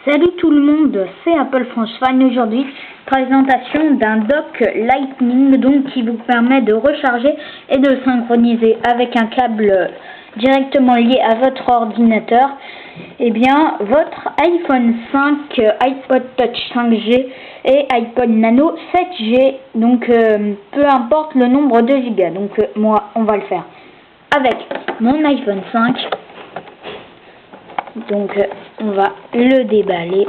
Salut tout le monde, c'est Apple France Fan. Aujourd'hui, présentation d'un dock Lightning donc qui vous permet de recharger et de synchroniser avec un câble directement lié à votre ordinateur. Eh bien, votre iPhone 5, iPod Touch 5G et iPod Nano 7G. Donc, peu importe le nombre de gigas. Donc, moi, on va le faire avec mon iPhone 5. Donc on va le déballer.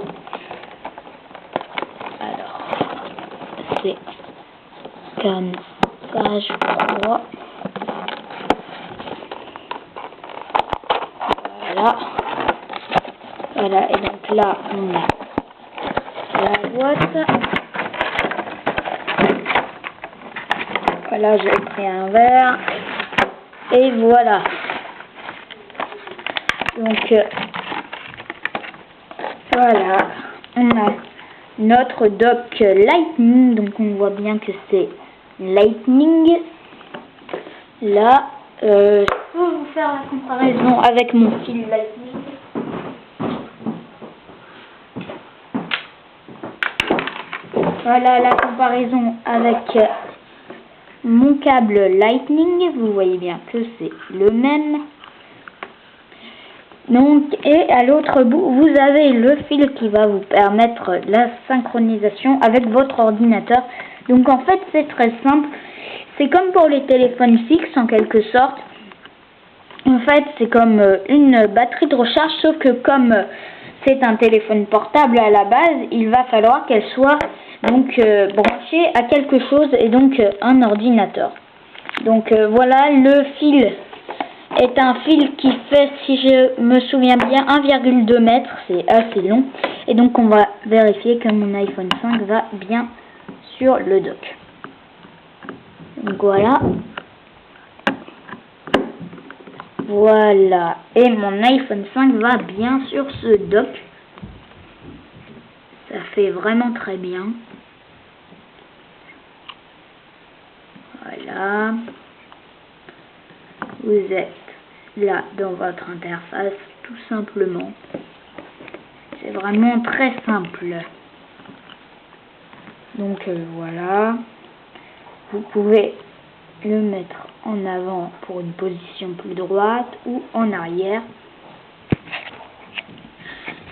Alors c'est comme ça, je crois. Voilà, et donc là on a la boîte. Voilà, j'ai pris un verre. Et voilà. Donc voilà, on a notre dock Lightning, donc on voit bien que c'est Lightning. Là, je peux vous faire la comparaison avec mon fil Lightning. Voilà la comparaison avec mon câble Lightning. Vous voyez bien que c'est le même. Donc, et à l'autre bout, vous avez le fil qui va vous permettre la synchronisation avec votre ordinateur. Donc en fait, c'est très simple. C'est comme pour les téléphones fixes en quelque sorte. En fait, c'est comme une batterie de recharge, sauf que comme c'est un téléphone portable à la base, il va falloir qu'elle soit donc branchée à quelque chose et donc un ordinateur. Donc voilà, le fil est un fil qui fait, si je me souviens bien, 1,2 m, c'est assez long. Et donc on va vérifier que mon iPhone 5 va bien sur le dock. Donc voilà. Voilà. Et mon iPhone 5 va bien sur ce dock. Ça fait vraiment très bien. Voilà. Vous êtes là dans votre interface, tout simplement. C'est vraiment très simple. Donc voilà. Vous pouvez le mettre en avant pour une position plus droite ou en arrière.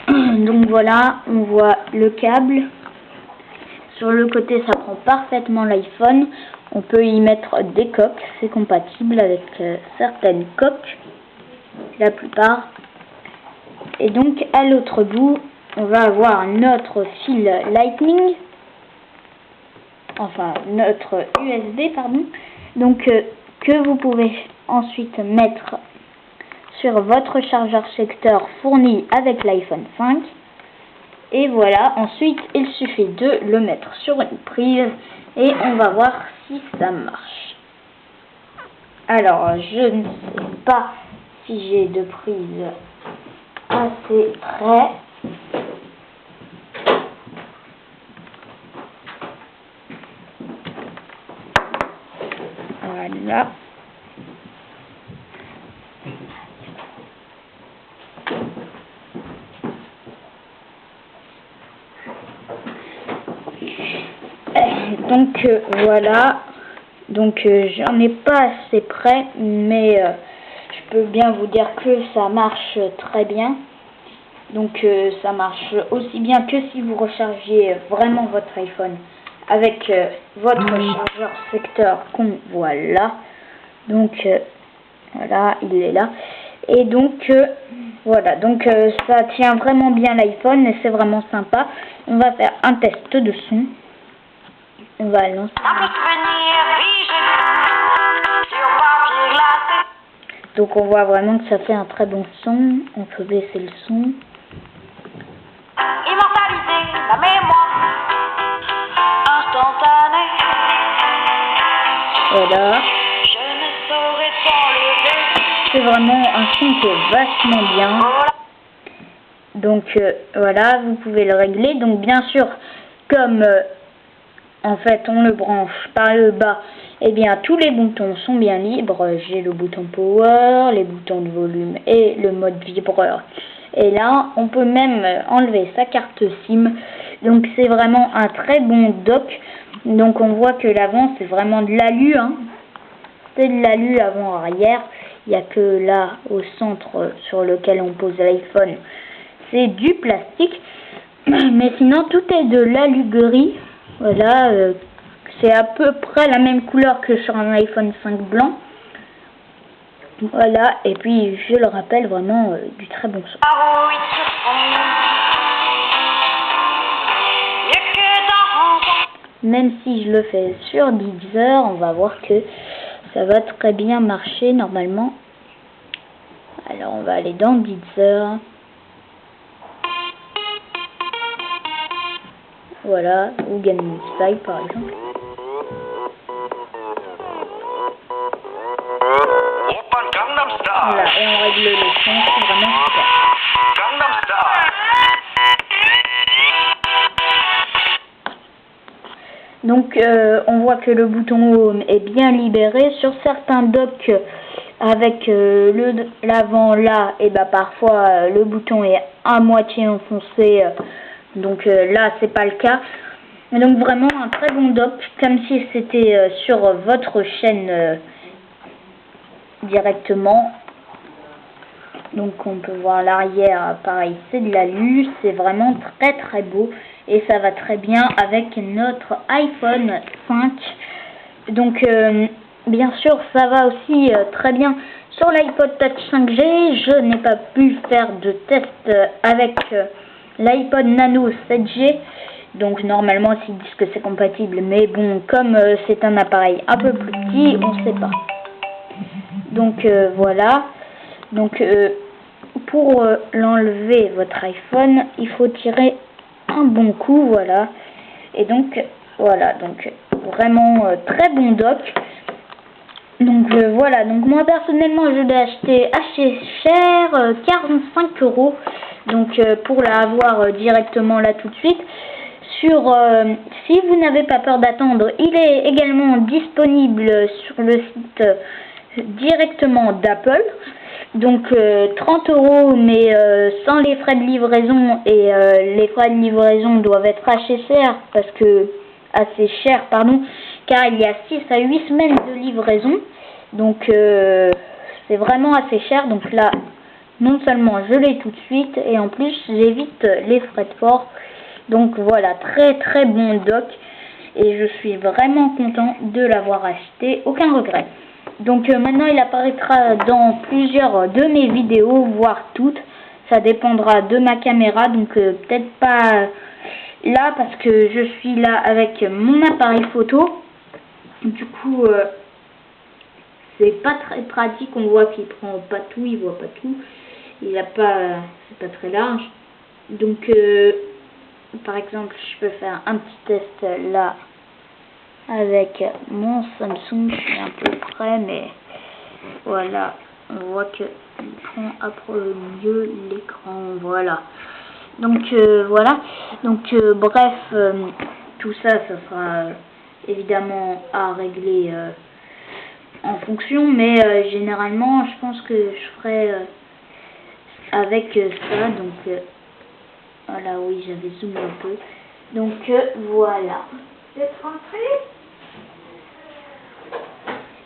Donc voilà, on voit le câble. Sur le côté, ça prend parfaitement l'iPhone. On peut y mettre des coques, c'est compatible avec certaines coques, la plupart. Et donc à l'autre bout, on va avoir notre fil Lightning, enfin notre USB, pardon, donc que vous pouvez ensuite mettre sur votre chargeur secteur fourni avec l'iPhone 5. Et voilà, ensuite il suffit de le mettre sur une prise et on va voir si ça marche. Alors, je ne sais pas si j'ai de prise assez près. Voilà. Donc voilà, donc j'en ai pas assez près, mais je peux bien vous dire que ça marche très bien. Donc ça marche aussi bien que si vous rechargiez vraiment votre iPhone avec votre chargeur secteur qu'on voit là. Donc voilà, il est là. Et donc voilà, donc ça tient vraiment bien l'iPhone et c'est vraiment sympa. On va faire un test de son. On va lancer. Donc on voit vraiment que ça fait un très bon son. On peut baisser le son. Immortaliser la mémoire instantanée. Voilà. Je ne saurais t'enlever. C'est vraiment un son qui est vachement bien. Donc voilà, vous pouvez le régler. Donc bien sûr, comme en fait on le branche par le bas, et bien tous les boutons sont bien libres. J'ai le bouton power, les boutons de volume et le mode vibreur Et là, on peut même enlever sa carte SIM. Donc c'est vraiment un très bon dock. Donc on voit que l'avant c'est vraiment de l'alu, hein. C'est de l'alu avant-arrière. Il n'y a que là au centre sur lequel on pose l'iPhone, c'est du plastique. Mais sinon tout est de l'alu gris. Voilà, c'est à peu près la même couleur que sur un iPhone 5 blanc. Voilà, et puis je le rappelle, vraiment du très bon son. Même si je le fais sur Deezer, on va voir que ça va très bien marcher normalement. Alors on va aller dans Deezer. Voilà, ou Gangnam Style par exemple. Voilà, et on règle le son, c'est vraiment super. Donc on voit que le bouton Home est bien libéré. Sur certains docks avec l'avant là, et bah parfois le bouton est à moitié enfoncé. Donc là c'est pas le cas. Et donc vraiment un très bon dock, comme si c'était sur votre chaîne directement. Donc on peut voir l'arrière, pareil, c'est de l'alu, c'est vraiment très très beau et ça va très bien avec notre iPhone 5. Donc bien sûr ça va aussi très bien sur l'iPod Touch 5G. Je n'ai pas pu faire de test avec l'iPod Nano 7G. Donc normalement ils disent que c'est compatible, mais bon, comme c'est un appareil un peu plus petit, on ne sait pas. Donc voilà. Donc pour l'enlever votre iPhone, il faut tirer un bon coup, voilà. Et donc voilà, donc vraiment très bon dock. Donc voilà, donc moi personnellement je l'ai acheté assez cher, 45 €. Donc pour l'avoir directement là tout de suite. Si vous n'avez pas peur d'attendre, il est également disponible sur le site directement d'Apple. Donc 30 €, mais sans les frais de livraison, et les frais de livraison doivent être assez chers car il y a 6 à 8 semaines de livraison. Donc c'est vraiment assez cher. Donc là, non seulement je l'ai tout de suite, et en plus j'évite les frais de port. Donc voilà, très très bon dock, et je suis vraiment content de l'avoir acheté, aucun regret. Donc maintenant il apparaîtra dans plusieurs de mes vidéos, voire toutes. Ça dépendra de ma caméra, donc peut-être pas là parce que je suis là avec mon appareil photo. Du coup c'est pas très pratique, on voit qu'il prend pas tout, il voit pas tout. Il a pas, c'est pas très large. Donc par exemple je peux faire un petit test là avec mon Samsung. Je suis un peu près, mais voilà, on voit que il prend à mieux l'écran, voilà. Donc voilà, donc bref, tout ça sera évidemment à régler en fonction, mais généralement je pense que je ferai avec ça. Donc voilà, oui, j'avais zoomé un peu. Donc voilà, c'est rentré.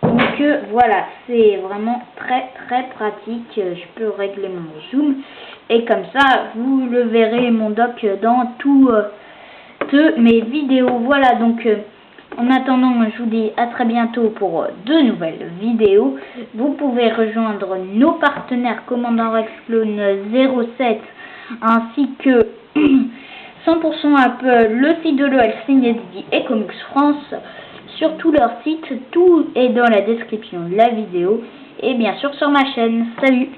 Donc voilà, c'est vraiment très très pratique. Je peux régler mon zoom, et comme ça vous le verrez mon dock dans toutes mes vidéos. Voilà, donc en attendant, je vous dis à très bientôt pour de nouvelles vidéos. Vous pouvez rejoindre nos partenaires Commandant Rex Clone 07 ainsi que 100% Apple, le site de l'OL signé Didi et Comics France. Sur tout leur site, tout est dans la description de la vidéo, et bien sûr sur ma chaîne. Salut!